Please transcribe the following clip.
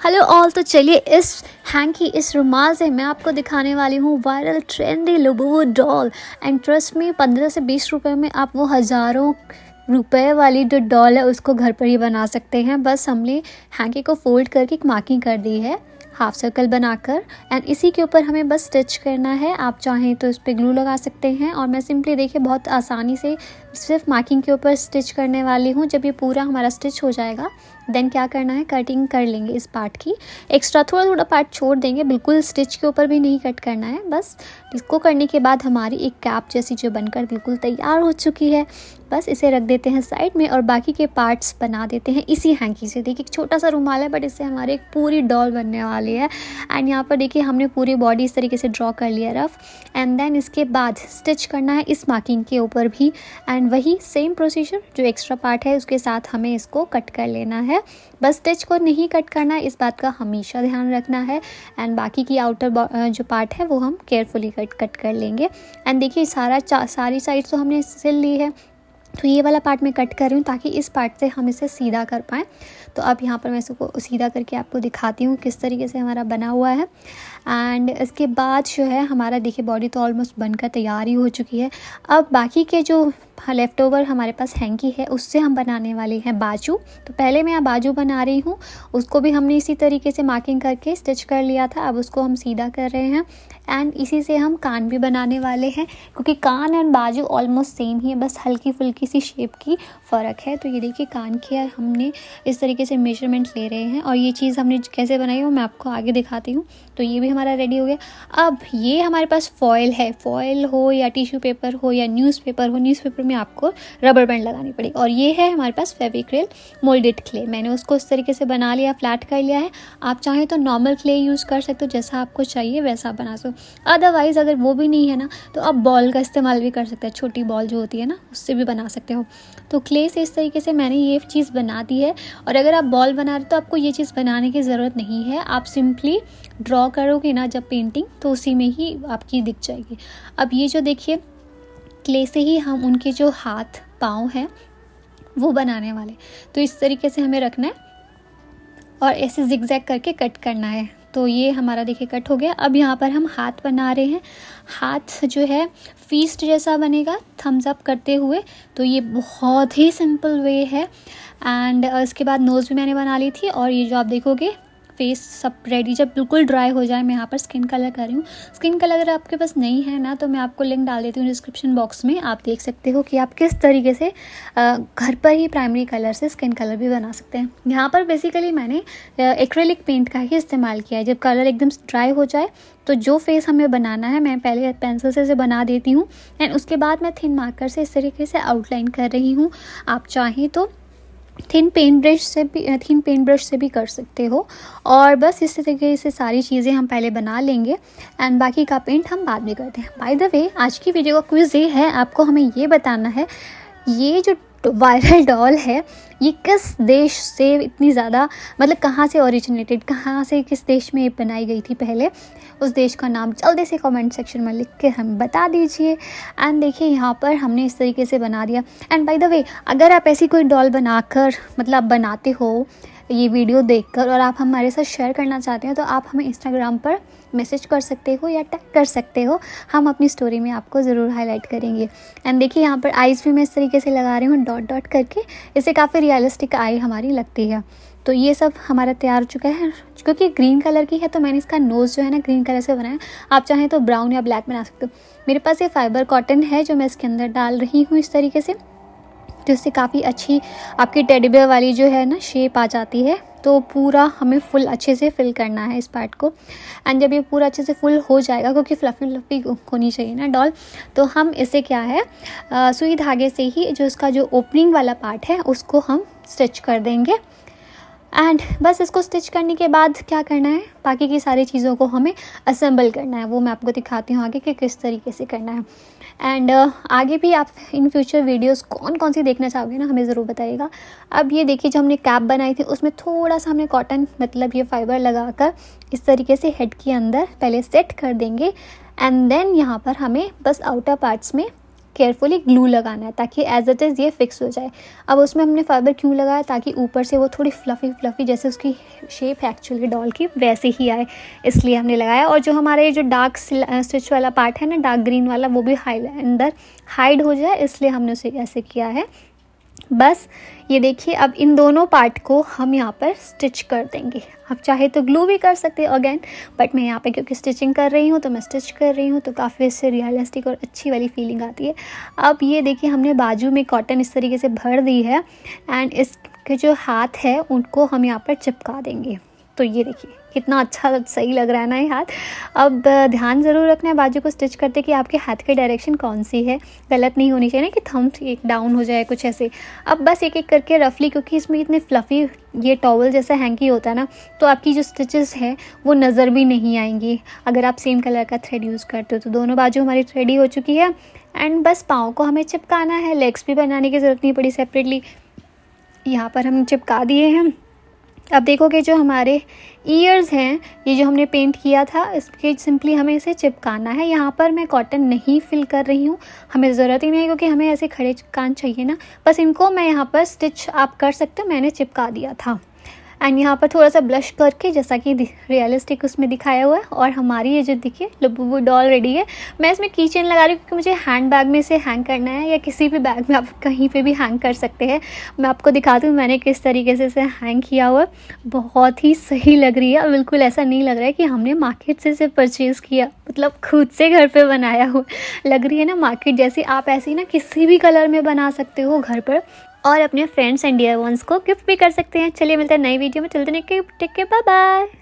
Hello all, तो चलिए इस हैंकी इस रुमाल से मैं आपको दिखाने वाली हूँ viral trendy Labubu doll. And trust में 15 से 20 रुपए में आप वो हज़ारों रुपए वाली जो डॉल है उसको घर पर ही बना सकते हैं। बस हमने हैंकी को फोल्ड करके एक मार्किंग कर दी है हाफ सर्कल बनाकर, एंड इसी के ऊपर हमें बस स्टिच करना है। आप चाहें तो इस पर ग्लू लगा सकते हैं, और मैं सिंपली देखिए बहुत आसानी से सिर्फ मार्किंग के ऊपर स्टिच करने वाली हूँ। जब ये पूरा हमारा स्टिच हो जाएगा देन क्या करना है, कटिंग कर लेंगे इस पार्ट की। एक्स्ट्रा थोड़ा थोड़ा पार्ट छोड़ देंगे, बिल्कुल स्टिच के ऊपर भी नहीं कट करना है। बस इसको करने के बाद हमारी एक कैप जैसी जो बनकर बिल्कुल तैयार हो चुकी है। बस इसे रख देते हैं साइड में और बाकी के पार्ट्स बना देते हैं इसी हैंकी से। देखिए एक छोटा सा रुमाल है बट इससे हमारे एक पूरी डॉल बनने वाली है। एंड यहाँ पर देखिए हमने पूरी बॉडी इस तरीके से ड्रॉ कर लिया रफ, एंड देन इसके बाद स्टिच करना है इस मार्किंग के ऊपर भी। एंड वही सेम प्रोसीजर, जो एक्स्ट्रा पार्ट है उसके साथ हमें इसको कट कर लेना है। बस स्टिच को नहीं कट करना है, इस बात का हमेशा ध्यान रखना है। एंड बाकी की आउटर जो पार्ट है वो हम केयरफुली कट कर लेंगे। एंड देखिए सारी साइड तो हमने सिल ली है, तो ये वाला पार्ट मैं कट कर रही हूँ ताकि इस पार्ट से हम इसे सीधा कर पाएँ। तो अब यहाँ पर मैं इसको सीधा करके आपको दिखाती हूँ किस तरीके से हमारा बना हुआ है। एंड इसके बाद जो है हमारा देखिए बॉडी तो ऑलमोस्ट बनकर तैयार ही हो चुकी है। अब बाकी के जो लेफ़्ट ओवर हमारे पास हैंकी है उससे हम बनाने वाले हैं बाजू। तो पहले मैं बाजू बना रही हूँ, उसको भी हमने इसी तरीके से मार्किंग करके स्टिच कर लिया था। अब उसको हम सीधा कर रहे हैं, एंड इसी से हम कान भी बनाने वाले हैं, क्योंकि कान एंड बाजू ऑलमोस्ट सेम ही है, बस हल्की फुल्की सी शेप की फ़र्क है। तो ये देखिए कान की हमने इस तरीके से मेजरमेंट ले रहे हैं, और ये चीज़ हमने कैसे बनाई वो मैं आपको आगे दिखाती हूँ। तो ये भी हमारा रेडी हो गया। अब ये हमारे पास फॉयल है, फॉयल हो या टिश्यू पेपर हो या न्यूज़पेपर हो, न्यूज़पेपर में आपको रबर बैंड लगानी पड़ेगी। और ये है हमारे पास फेविक्रिल मोल्डेड क्ले, मैंने उसको इस तरीके से बना लिया, फ्लैट कर लिया है। आप चाहें तो नॉर्मल क्ले यूज़ कर सकते हो, जैसा आपको चाहिए वैसा बना सकते हो। अदरवाइज़ अगर वो भी नहीं है ना तो आप बॉल का इस्तेमाल भी कर सकते हैं, छोटी बॉल जो होती है ना उससे भी बना सकते हो। तो क्ले से इस तरीके से मैंने ये चीज़ बना दी है। और अगर आप बॉल बना रहे हो तो आपको ये चीज़ बनाने की ज़रूरत नहीं है, आप सिंपली ड्रॉ करोगे ना जब पेंटिंग तो उसी में ही आपकी दिख जाएगी। अब ये जो देखिए क्ले से ही हम उनके जो हाथ पाँव हैं वो बनाने वाले। तो इस तरीके से हमें रखना है और ऐसे जिगजैग करके कट करना है। तो ये हमारा देखिए कट हो गया। अब यहाँ पर हम हाथ बना रहे हैं। हाथ जो है फीस्ट जैसा बनेगा थम्स अप करते हुए। तो ये बहुत ही सिंपल वे है। एंड इसके बाद नोज़ भी मैंने बना ली थी, और ये जो आप देखोगे फेस सब रेडी, जब बिल्कुल ड्राई हो जाए। मैं यहाँ पर स्किन कलर कर रही हूँ। स्किन कलर अगर आपके पास नहीं है ना तो मैं आपको लिंक डाल देती हूँ डिस्क्रिप्शन बॉक्स में, आप देख सकते हो कि आप किस तरीके से घर पर ही प्राइमरी कलर से स्किन कलर भी बना सकते हैं। यहाँ पर बेसिकली मैंने एक्रेलिक पेंट का ही इस्तेमाल किया है। जब कलर एकदम ड्राई हो जाए तो जो फेस हमें बनाना है मैं पहले पेंसिल से बना देती हूँ, एंड उसके बाद मैं थिन मार्कर से इस तरीके से आउटलाइन कर रही हूँ। आप चाहें तो थिन पेंट ब्रश से भी कर सकते हो। और बस इस तरीके से सारी चीज़ें हम पहले बना लेंगे, एंड बाकी का पेंट हम बाद में करते हैं। बाय द वे आज की वीडियो का क्विज़ ये है, आपको हमें ये बताना है ये जो वायरल डॉल है ये किस देश से इतनी ज़्यादा, मतलब कहाँ से ओरिजिनेटेड, कहाँ से किस देश में ये बनाई गई थी पहले, उस देश का नाम जल्दी से कमेंट सेक्शन में लिख के हम बता दीजिए। एंड देखिए यहाँ पर हमने इस तरीके से बना दिया। एंड बाय द वे अगर आप ऐसी कोई डॉल बनाकर मतलब बनाते हो ये वीडियो देखकर और आप हमारे साथ शेयर करना चाहते हो तो आप हमें इंस्टाग्राम पर मैसेज कर सकते हो या टैग कर सकते हो, हम अपनी स्टोरी में आपको ज़रूर हाईलाइट करेंगे। एंड देखिए यहाँ पर आईज़ भी मैं इस तरीके से लगा रही हूँ डॉट डॉट करके, इससे काफ़ी रियलिस्टिक आई हमारी लगती है। तो ये सब हमारा तैयार हो चुका है। क्योंकि ग्रीन कलर की है तो मैंने इसका नोज़ जो है ना ग्रीन कलर से बनाया। आप चाहें तो ब्राउन या ब्लैक बना सकते हो। मेरे पास ये फाइबर कॉटन है जो मैं इसके अंदर डाल रही हूँ इस तरीके से, जिससे काफ़ी अच्छी आपकी टेडी बेयर वाली जो है ना शेप आ जाती है। तो पूरा हमें फुल अच्छे से फिल करना है इस पार्ट को। एंड जब ये पूरा अच्छे से फुल हो जाएगा, क्योंकि फ्लफ़ी होनी चाहिए ना डॉल, तो हम इसे क्या है सुई धागे से ही जो इसका जो ओपनिंग वाला पार्ट है उसको हम स्टिच कर देंगे। एंड बस इसको स्टिच करने के बाद क्या करना है, बाकी की सारी चीज़ों को हमें असेंबल करना है, वो मैं आपको दिखाती हूँ आगे कि किस तरीके से करना है। एंड आगे भी आप इन फ्यूचर वीडियोस कौन सी देखना चाहोगे ना हमें ज़रूर बताइएगा। अब ये देखिए जो हमने कैप बनाई थी उसमें थोड़ा सा हमने कॉटन मतलब ये फाइबर लगाकर इस तरीके से हेड के अंदर पहले सेट कर देंगे, एंड देन यहाँ पर हमें बस आउटर पार्ट्स में केयरफुली ग्लू लगाना है ताकि एज इट इज़ ये फिक्स हो जाए। अब उसमें हमने फाइबर क्यों लगाया, ताकि ऊपर से वो थोड़ी फ्लफ़ी जैसे उसकी शेप है एक्चुअली डॉल की वैसे ही आए, इसलिए हमने लगाया। और जो हमारे ये जो डार्क स्टिच वाला पार्ट है ना, डार्क ग्रीन वाला, वो भी अंदर हाइड हो जाए, इसलिए हमने उसे ऐसे किया है। बस ये देखिए, अब इन दोनों पार्ट को हम यहाँ पर स्टिच कर देंगे। आप चाहे तो ग्लू भी कर सकते हैं अगेन, बट मैं यहाँ पे क्योंकि स्टिचिंग कर रही हूँ तो मैं स्टिच कर रही हूँ, तो काफ़ी इससे रियलिस्टिक और अच्छी वाली फीलिंग आती है। अब ये देखिए, हमने बाजू में कॉटन इस तरीके से भर दी है एंड इसके जो हाथ है उनको हम यहाँ पर चिपका देंगे। तो ये देखिए कितना अच्छा सही लग रहा है ना ये हाथ। अब ध्यान ज़रूर रखना है बाजू को स्टिच करते कि आपके हाथ की डायरेक्शन कौन सी है, गलत नहीं होनी चाहिए ना कि थंब एक डाउन हो जाए कुछ ऐसे। अब बस एक एक करके रफली, क्योंकि इसमें इतने फ्लफ़ी ये टॉवल जैसा हैंकी होता है ना, तो आपकी जो स्टिचेस है वो नज़र भी नहीं आएंगी अगर आप सेम कलर का थ्रेड यूज़ करते हो। तो दोनों बाजू हमारी रेडी हो चुकी है एंड बस पाँव को हमें चिपकाना है। लेग्स भी बनाने की ज़रूरत नहीं पड़ी सेपरेटली, यहाँ पर हम चिपका दिए हैं। अब देखोगे जो हमारे ईयर्स हैं, ये जो हमने पेंट किया था, इसके सिंपली हमें इसे चिपकाना है। यहाँ पर मैं कॉटन नहीं फिल कर रही हूँ, हमें ज़रूरत ही नहीं है क्योंकि हमें ऐसे खड़े कान चाहिए ना। बस इनको मैं यहाँ पर स्टिच आप कर सकते हो, मैंने चिपका दिया था। एंड यहाँ पर थोड़ा सा ब्लश करके जैसा कि रियलिस्टिक उसमें दिखाया हुआ है। और हमारी ये जो देखिए लुबुबु डॉल रेडी है। मैं इसमें की चेन लगा रही हूँ क्योंकि मुझे हैंड बैग में से हैंग करना है, या किसी भी बैग में आप कहीं पे भी हैंग कर सकते हैं। मैं आपको दिखाती हूँ मैंने किस तरीके से इसे हैंग किया हुआ है। बहुत ही सही लग रही है, बिल्कुल ऐसा नहीं लग रहा है कि हमने मार्केट से इसे परचेज़ किया, मतलब खुद से घर पर बनाया हुआ लग रही है ना मार्केट जैसी। आप ऐसे ही ना किसी भी कलर में बना सकते हो घर पर और अपने फ्रेंड्स एंड डियर वंस को गिफ्ट भी कर सकते हैं। चलिए मिलते हैं नई वीडियो में, चलते हैं, टेक केयर, बाय बाय।